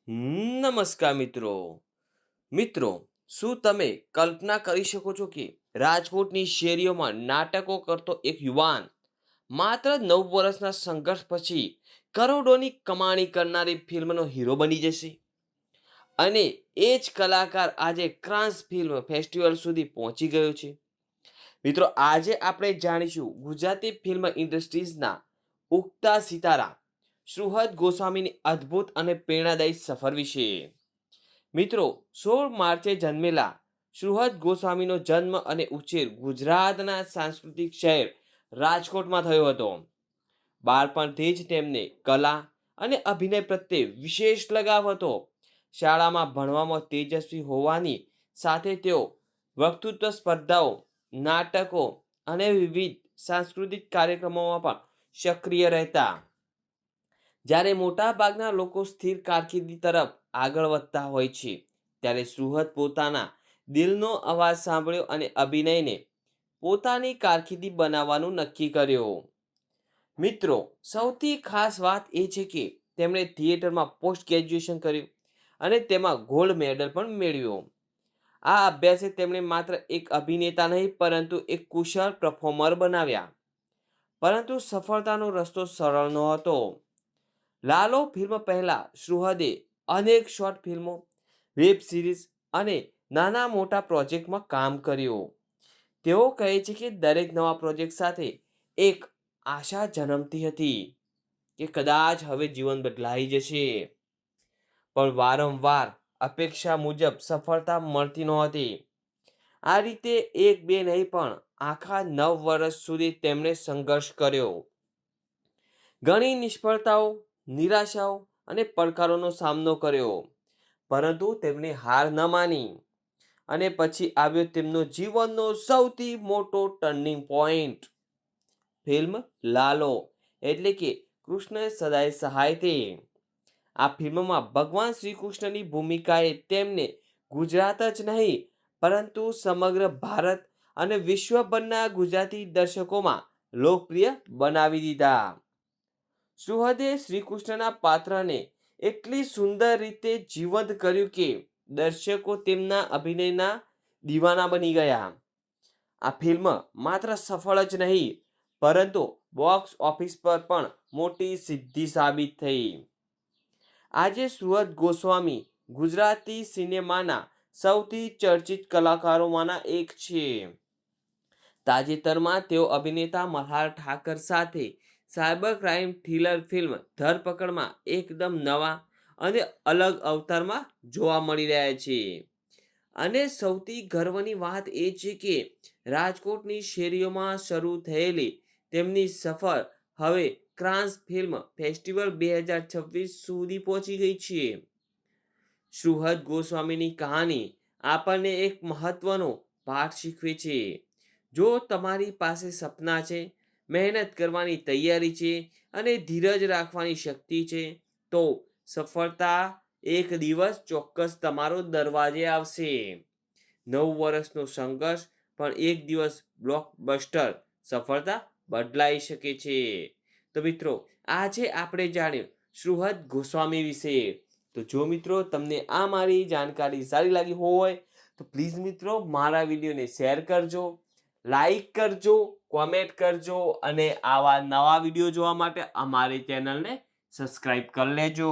નમસ્કાર મિત્રો. મિત્રો, શું તમે કલ્પના કરી શકો છો કે રાજકોટની શેરીઓમાં નાટકો કરતો એક યુવાન માત્ર 9 વર્ષના સંઘર્ષ પછી કરોડોની કમાણી કરનારી ફિલ્મનો હીરો બની જશે? અને એ જ કલાકાર આજે ક્રાન્સ ફિલ્મ ફેસ્ટિવલ સુધી પહોંચી ગયો છે. મિત્રો, આજે આપણે જાણીશું ગુજરાતી ફિલ્મ ઇન્ડસ્ટ્રીઝના ઉગતા સિતારા સુહૃદ ગોસ્વામીની અદ્ભુત અને પ્રેરણાદાયી સફર વિશે. મિત્રો, 16 માર્ચે જન્મેલા સુહૃદ ગોસ્વામીનો જન્મ અને ઉછેર ગુજરાતના સાંસ્કૃતિક શહેર રાજકોટમાં થયો હતો. બાળપણથી જ તેમને કલા અને અભિનય પ્રત્યે વિશેષ લગાવ હતો. શાળામાં ભણવામાં તેજસ્વી હોવાની સાથે તેઓ વક્તૃત્વ સ્પર્ધાઓ, નાટકો અને વિવિધ સાંસ્કૃતિક કાર્યક્રમોમાં પણ સક્રિય રહેતા. જ્યારે મોટાભાગના લોકો સ્થિર કારકિર્દી તરફ આગળ વધતા હોય છે, ત્યારે સુહૃદ પોતાના દિલનો અવાજ સાંભળ્યો અને અભિનયને પોતાની કારકિર્દી બનાવવાનું નક્કી કર્યો. મિત્રો, સૌથી ખાસ વાત એ છે કે તેમણે થિયેટરમાં પોસ્ટ ગ્રેજ્યુએશન કર્યું અને તેમાં ગોલ્ડ મેડલ પણ મેળવ્યો. આ અભ્યાસે તેમણે માત્ર એક અભિનેતા નહીં પરંતુ એક કુશળ પરફોર્મર બનાવ્યા. પરંતુ સફળતાનો રસ્તો સરળ નહોતો. લાલો ફિલ્મ પહેલા સુહૃદે અનેક શોર્ટ ફિલ્મો, વેબ સિરીઝ અને નાના મોટા પ્રોજેક્ટમાં કામ કર્યું. તેઓ કહે છે કે દરેક નવા પ્રોજેક્ટ સાથે એક આશા જન્મતી હતી કે કદાચ હવે જીવન બદલાઈ જશે. પણ વારંવાર અપેક્ષા મુજબ સફળતા મળતી નહોતી. આ રીતે એક બે નહીં પણ આખા 9 વર્ષ સુધી તેમણે સંઘર્ષ કર્યો. ઘણી નિષ્ફળતાઓ, નિરાશાઓ અને પડકારોનો સામનો કર્યો, પરંતુ તેમણે હાર ન માની. અને પછી આવ્યો તેમનો જીવનનો સૌથી મોટો ટર્નિંગ પોઈન્ટ, ફિલ્મ લાલો એટલે કે કૃષ્ણ સદાય સહાય તે. આ ફિલ્મમાં ભગવાન શ્રી કૃષ્ણની ભૂમિકાએ તેમને ગુજરાત જ નહીં પરંતુ સમગ્ર ભારત અને વિશ્વભરના ગુજરાતી દર્શકોમાં લોકપ્રિય બનાવી દીધા. સુહૃદે શ્રીકૃષ્ણના પાત્રને એટલી સુંદર રીતે જીવંત કર્યું કે દર્શકો તેમના અભિનયના દીવાના બની ગયા. આ ફિલ્મ માત્ર સફળ જ નહીં પરંતુ બોક્સ ઓફિસ પર પણ મોટી સિદ્ધિ સાબિત થઈ. આજે સુહૃદ ગોસ્વામી ગુજરાતી સિનેમાના સૌથી ચર્ચિત કલાકારોમાંના એક છે. તાજેતરમાં તેઓ અભિનેતા મલ્હાર ઠાકર સાથે સાયબર ક્રાઇમ થ્રિલર ફિલ્મ ધરપકડમાં એકદમ નવા અને અલગ અવતારમાં જોવા મળી રહ્યા છે. અને સૌથી ગર્વની વાત એ છે કે રાજકોટની શેરીઓમાં શરૂ થયેલી તેમની સફર હવે ક્રાન્સ ફિલ્મ ફેસ્ટિવલ 2026 સુધી પહોંચી ગઈ છે. સુહૃદ ગોસ્વામીની કહાની આપણને એક મહત્વનો પાઠ શીખવે છે. જો તમારી પાસે સપના છે, મહેનત કરવાની તૈયારી છે અને ધીરજ રાખવાની શક્તિ છે, તો સફળતા એક દિવસ ચોક્કસ તમારો દરવાજે આવશે. 9 વર્ષનો સંઘર્ષ પણ એક દિવસ બ્લોકબસ્ટર સફળતા બદલાઈ શકે છે. તો મિત્રો, આજે આપણે જાણ્યું સુહૃદ ગોસ્વામી વિશે. તો જો મિત્રો તમને આ મારી જાણકારી સારી લાગી હોય તો પ્લીઝ મિત્રો મારા વિડીયોને શેર કરજો, લાઈક કરજો, કોમેન્ટ કરજો અને આવા નવા વિડીયો જોવા માટે અમારી ચેનલને સબસ્ક્રાઈબ કરી લેજો.